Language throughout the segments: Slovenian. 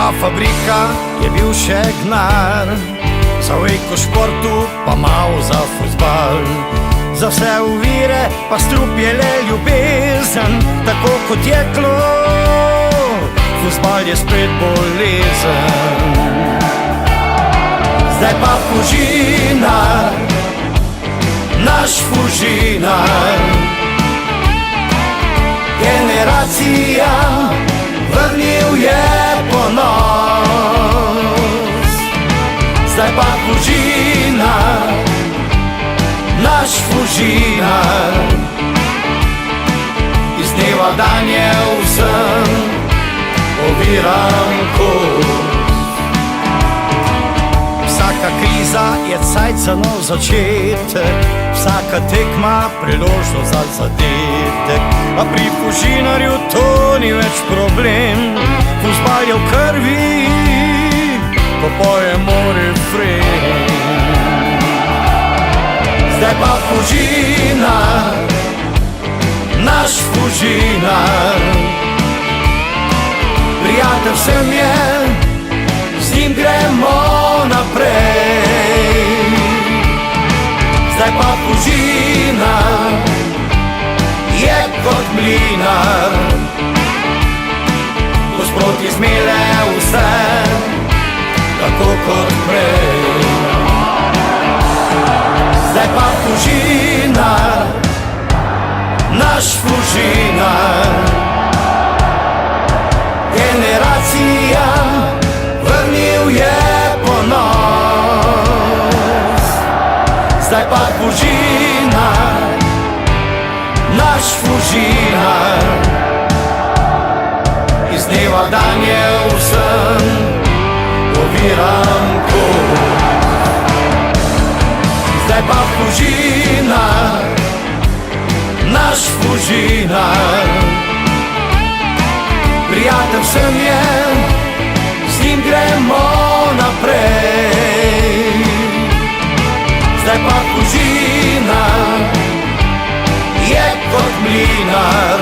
Ta fabrika je bil še gnar, za veliko športu pa malo za fuzbal. Za vse uvire pa strup je le ljubezen, tako kot jeklo, fuzbal je spet bolezen. Zdaj pa Fužinar, naš Fužinar, generacijam vrnil je ponos. Zdaj pa Fužinar, naš Fužinar, iz dneva dan je vsem oviran kos. Vsaka kriza je cajt za nov začetek, vsaka tekma priložnost za zadetek. A pri Fužinarju to ni več problem, fuzbal je v krvi, ko pojemo refren. Zdaj pa Fužinar, naš Fužinar, prijatelj vsem je, z njim gremo naprej. Zdaj pa Fužinar je kot mlinar, ko sproti zmele vse, tako kot prej. Zdaj pa Fužinar, naš Fužinar, generacijam vrnil je ponos. Zdaj pa Fužinar, naš Fužinar, iz dneva dan je vsem oviran kos. Zdaj pa Fužinar, naš Fužinar, prijatelj vsem je, z njim gremo naprej. Zdaj pa Fužinar je kot mlinar,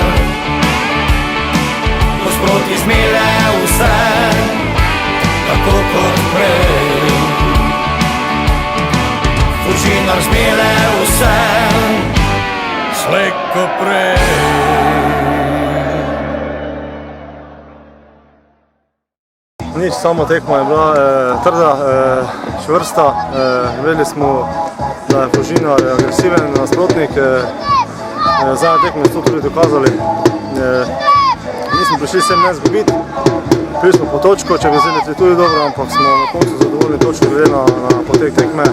ko sproti zmele vse, tako kot prej. Fužinar zmele vse, slej ko prej. Nič, sama tekma je bila trda, čvrsta. Vedeli smo, da je Fužinar agresiven nasprotnik. Zadnje tekme smo tudi dokazali. Nismo prišli sem ne zgubiti. Prišli smo po točko, če bi vzeli tudi dobro, ampak smo na koncu zadovoljni točno glede na potek tekme.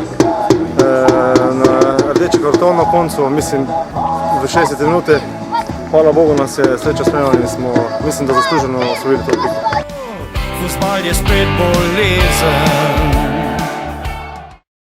Na rdeči karton na koncu, mislim v 60 minuti. Hvala Bogu nas je sreča spremljala in smo, mislim, da zasluženo osvojili to tekmo. Fuzbal je spet bolezen.